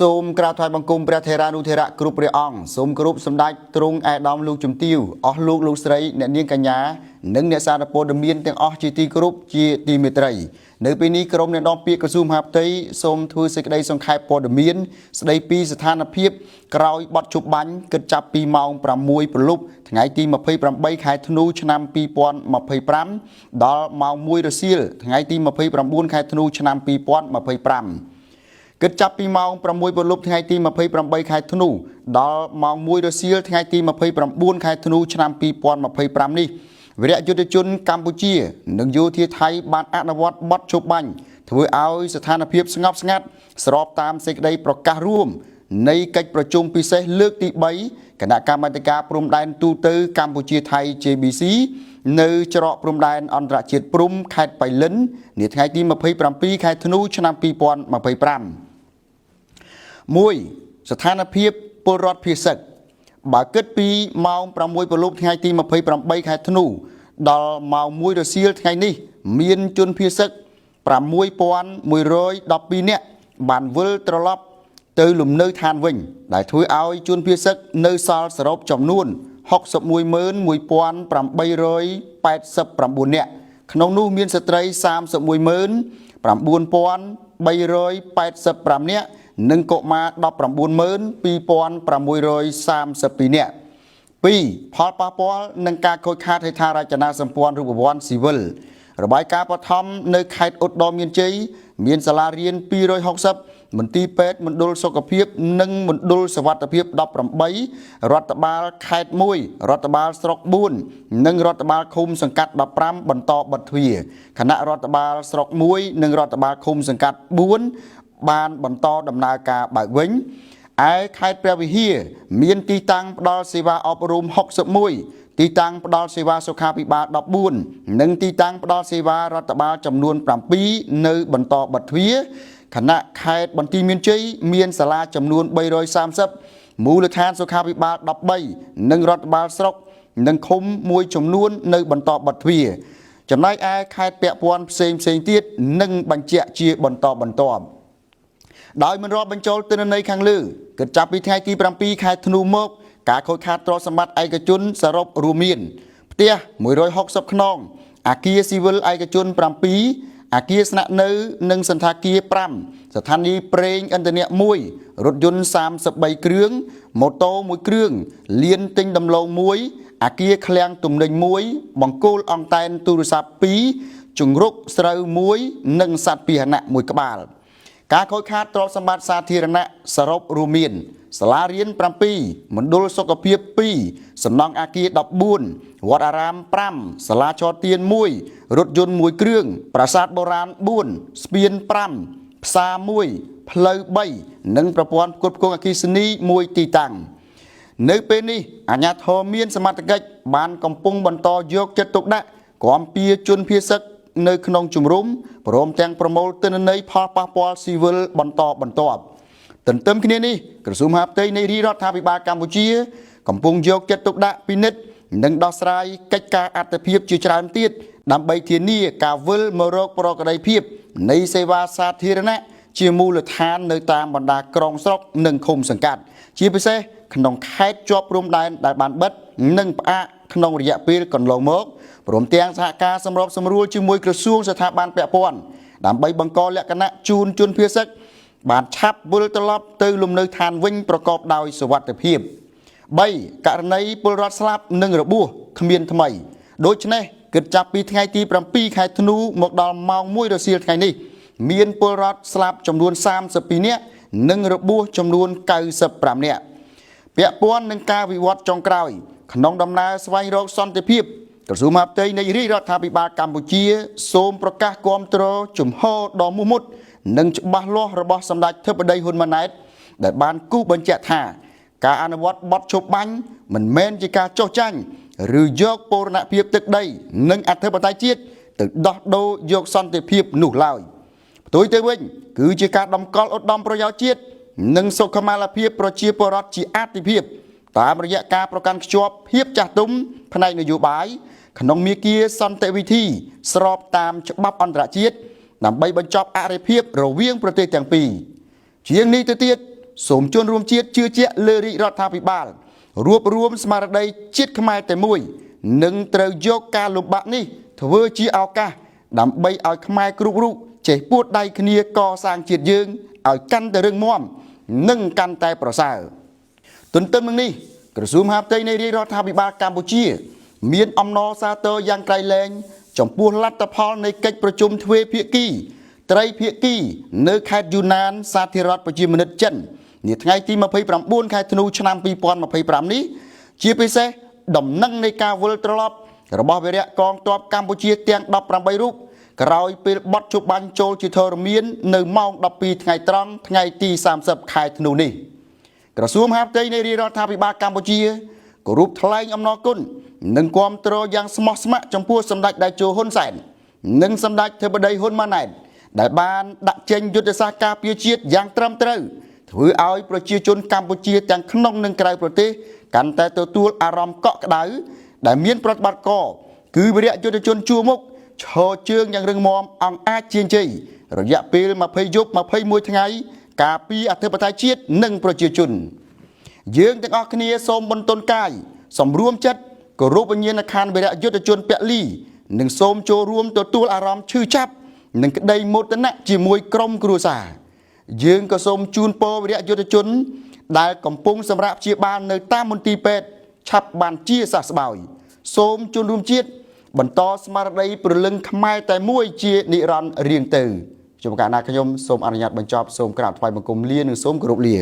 សូមក្រាបថ្វាយបង្គំព្រះថេរានុថេរៈគ្រប់ព្រះអង្គសូមគោរពសម្ដេចទ្រង់ឯកឧត្តមលោកជំទាវអស់លោកស្រីអ្នកនាងកញ្ញានិងអ្នកសារព័ត៌មានទាំងអស់ជាទីគោរពជាទីមេត្រីនៅពេលនេះក្រុមអ្នកនាំពាក្យក្រសួងមហាផ្ទៃសូមធ្វើសេចក្តីសង្ខេបព័ត៌មានស្តីពីស្ថានភាពក្រោយបទជប់បាញ់គិតចាប់ពីម៉ោង 6 ព្រលប់ថ្ងៃទី 28 ខែធ្នូឆ្នាំ 2025 ដល់ម៉ោង 1 រសៀលថ្ងៃទី 29 ខែធ្នូឆ្នាំ 2025 គិតចាប់ពីម៉ោង 6 ព្រលប់ថ្ងៃទី 28 ខែធ្នូដល់ម៉ោង 1 រសៀលថ្ងៃទី 29 ខែធ្នូឆ្នាំ 2025 នេះវីរយុទ្ធជនកម្ពុជានិងយោធាថៃបានអនុវត្តបទជប់បាញ់ធ្វើឲ្យស្ថានភាពស្ងប់ស្ងាត់ស្របតាមសេចក្តីប្រកាសរួមនៃកិច្ចប្រជុំពិសេសលើកទី 3 គណៈកម្មាធិការព្រំដែនទូតកម្ពុជាថៃ JBC នៅច្រកព្រំដែនអន្តរជាតិព្រំខេត្តបៃលិននាថ្ងៃទី 27 ខែធ្នូឆ្នាំ 2025 1. ស្ថានភាពពលរដ្ឋភៀសឹកបើគិតពីម៉ោង 6 ព្រលប់ថ្ងៃទី 28 ខែធ្នូដល់ម៉ោង 1 រសៀលថ្ងៃនេះមានជនភៀសឹក 6,112 នាក់បានវិលត្រឡប់ទៅលំនៅឋានវិញដែលធ្វើឲ្យជនភៀសឹកនៅសល់សរុបចំនួន 611,889 នាក់ក្នុងនោះមានស្ត្រី 31,9385 នាក់និងកុមារ 192,632 នាក់ 2. ផលប៉ះពាល់នឹងការខូចខាតហេដ្ឋារចនាសម្ព័ន្ធរូបវន្តស៊ីវិលរបាយការណ៍បឋមនៅខេត្តឧត្តរមានជ័យមានសាលារៀន 260 មន្ទីរពេទ្យមណ្ឌលសុខភាពនិងមណ្ឌលសុវត្ថិភាព 18 រដ្ឋបាលខេត្ត 1 រដ្ឋបាលស្រុក 4 និងរដ្ឋបាលឃុំសង្កាត់ 15 បន្តបិទទ្វារគណៈរដ្ឋបាលស្រុក 1 និងរដ្ឋបាលឃុំសង្កាត់ 4 បានបន្តដំណើរការបើកវិញឯខេត្តព្រះវិហារមានទីតាំងផ្ដល់សេវាអប់រំ 61 ទីតាំងផ្ដល់សេវាសុខាភិបាល 14 និងទីតាំងផ្ដល់សេវារដ្ឋបាលចំនួន 7 នៅបន្តបិទទ្វារខណៈខេត្តបន្ទាយមានជ័យមានសាលាចំនួន 330 មូលដ្ឋានសុខាភិបាល 13 និងរដ្ឋបាលស្រុកនិងឃុំមួយចំនួននៅបន្តបិទទ្វារចំណែកឯខេត្តពាក់ព័ន្ធផ្សេងទៀតនឹងបញ្ជាក់ជាបន្តបន្ទាប់ដោយមិនរាប់បញ្ចូលទិន្នន័យខាងលើគិតចាប់ពីថ្ងៃទី 7 ខែធ្នូមកការខូចខាតទ្រព្យសម្បត្តិឯកជនសរុបរួមមានផ្ទះ 160 ខ្នងអគារស៊ីវិលឯកជន 7 អគារស្នាក់នៅនិងសន្តាគារ 5 ស្ថានីយ៍ប្រេងឥន្ធនៈ 1 រថយន្ត 33 គ្រឿង ម៉ូតូ 1 គ្រឿង លានទិញដំឡូង 1 អគារឃ្លាំងទំនិញ 1 បង្គោលអង្តែនទូរស័ព្ទ 2 ជង្រុកស្រូវ 1 និងសត្វពាហនៈ 1 ក្បាលការខូចខាតទ្រព្យសម្បត្តិសាធារណៈសរុបរួមមានសាលារៀន 7 មណ្ឌលសុខភាព 2 សំណង់អគារ 14 វត្តអារាម 5 សាលាឆទាន 1 រថយន្ត 1 គ្រឿង ប្រាសាទបុរាណ 4 ស្ពាន 5 ផ្សារ 1 ផ្លូវ 3 និងប្រព័ន្ធផ្គត់ផ្គង់អគ្គិសនី 1 ទីតាំងនៅពេលនេះអាជ្ញាធរមានសមត្ថកិច្ចបានកំពុងបន្តយកចិត្តទុកដាក់គាំពៀជនភៀសឹកនៅក្នុងជំរំព្រមទាំងប្រមូលទិន្នន័យផលប៉ះពាល់ស៊ីវិលបន្តបន្ទាប់ទន្ទឹមគ្នានេះក្រសួងមហាផ្ទៃនៃរាជរដ្ឋាភិបាលកម្ពុជាកំពុងយកចិត្តទុកដាក់ពិនិត្យនិងដោះស្រាយកិច្ចការអត្ថប្រយោជន៍ជាច្រើនទៀតដើម្បីធានាការវិលមករកប្រក្រតីភាពនៃសេវាសាធារណៈជាមូលដ្ឋាននៅតាមបណ្ដាក្រុងស្រុកនិងឃុំសង្កាត់ជាពិសេសក្នុងខេត្តជាប់ព្រំដែនដែលបានបិទនិងផ្អាកក្នុងរយៈពេលកន្លងមកព្រមទាំងសហការសម្របសម្រួលជាមួយក្រសួងស្ថាប័នពាក់ព័ន្ធដើម្បីបង្កលក្ខណៈជូនជនភៀសឹកបានឆាប់វិលត្រឡប់ទៅលំនៅឋានវិញប្រកបដោយសុវត្ថិភាព 3. ករណីពលរដ្ឋស្លាប់និងរបួសគ្មានថ្មីដូច្នេះគិតចាប់ពីថ្ងៃទី 7 ខែធ្នូមកដល់ម៉ោង 1 រសៀលថ្ងៃនេះមានពលរដ្ឋស្លាប់ចំនួន 32 នាក់និងរបួសចំនួន 95 នាក់ពាក់ព័ន្ធនឹងការវិវត្តចុងក្រោយក្នុងដំណើរស្វែងរកសន្តិភាពក្រសួងមហាផ្ទៃនៃរាជរដ្ឋាភិបាលកម្ពុជាសូមប្រកាសគាំទ្រជំហរដ៏មោះមុតនិងច្បាស់លាស់របស់សម្ដេចធិបតីហ៊ុនម៉ាណែតដែលបានគូសបញ្ជាក់ថាការអនុវត្តបទជប់បាញ់មិនមែនជាការចោះចាញ់ឬយកបូរណភាពទឹកដីនិងអធិបតេយ្យជាតិទៅដោះដូរយកសន្តិភាពនោះឡើយផ្ទុយទៅវិញគឺជាការដំកល់ឧត្តមប្រយោជន៍ជាតិនិងសុខុមាលភាពប្រជាពលរដ្ឋជាអាទិភាពតាមរយៈការប្រកាន់ខ្ជាប់ភាពចាស់ទុំផ្នែកនយោបាយក្នុងមាគ៌ាសន្តិវិធីស្របតាមច្បាប់អន្តរជាតិដើម្បីបញ្ចប់អរិភាពរវាងប្រទេសទាំងពីរជាងនេះទៅទៀត សូមជន់រួមជាតិជឿជាក់លើរាជរដ្ឋាភិបាលរួបរวมស្មារតីជាតិខ្មែរតែមួយនិងត្រូវយកការលំបាកនេះធ្វើជាឱកាសដើម្បីឲ្យខ្មែរគ្រប់រូបចេះពួតដៃគ្នាកសាងជាតិយើងឲ្យកាន់តែរឹងមាំនិងកាន់តែប្រសើរទន្ទឹមនឹងនេះក្រសួងមហាផ្ទៃនៃរាជរដ្ឋាភិបាលកម្ពុជាមានអំណរសាទរយ៉ាងក្រៃលែងចំពោះលទ្ធផលនៃកិច្ចប្រជុំទ្វេភាគីត្រីភាគីនៅខេត្តយូណានសាធារណរដ្ឋប្រជាមានិតចិននាថ្ងៃទី29ខែធ្នូឆ្នាំ2025នេះជាពិសេសដំណឹងនៃការវិលត្រឡប់របស់វីរៈកងទ័ពកម្ពុជាទាំង18រូបក្រោយពេលបត់ជប់បាញ់ចូលជាធរមាននៅម៉ោង12ថ្ងៃត្រង់ថ្ងៃទី30ខែធ្នូនេះក្រសួងមហាផ្ទៃនៃរាជរដ្ឋាភិបាលកម្ពុជាគោរពថ្លែងអំណរគុណនិងគាំទ្រយ៉ាងស្មោះស្ម័គ្រចំពោះសម្ដេចតេជោហ៊ុនសែននិងសម្ដេចធិបតីហ៊ុនម៉ាណែតដែលបានដាក់ចេញយុទ្ធសាស្ត្រការពារជាតិយ៉ាងត្រឹមត្រូវធ្វើឲ្យប្រជាជនកម្ពុជាទាំងក្នុងនិងក្រៅប្រទេសកាន់តែទទួលអារម្មណ៍កក់ក្ដៅដែលមានប្រតិបត្តិការគឺវីរៈយុទ្ធជនជួរមុខឈរជើងយ៉ាងរឹងមាំអង្គអាចជាជ័យរយៈពេល20យប់21ថ្ងៃការពារអធិបតេយ្យជាតិនិងប្រជាជនយើងទាំងអស់គ្នាសូមបន្ទន់កាយសម្រួមចិត្តគោរពវិញ្ញាណក្ខន្ធវីរៈយុទ្ធជនពលីនិងសូមចូលរួមទទួលអារម្មណ៍ឈឺចាប់និងក្តីមោទនៈជាមួយក្រុមគ្រួសារយើងក៏សូមជូនពរវីរៈយុទ្ធជនដែលកំពុងសម្រាប់ព្យាបាលនៅតាមមន្ទីរពេទ្យឆាប់បានជាសះស្បើយសូមជូនរួមជាតិបន្តស្មារតីព្រលឹងខ្មែរតែមួយជានិរន្តរ៍រៀងទៅជួបកាលណាខ្ញុំសូមអនុញ្ញាតបញ្ចប់សូមក្រាបថ្វាយបង្គំលានិងសូមគោរពលា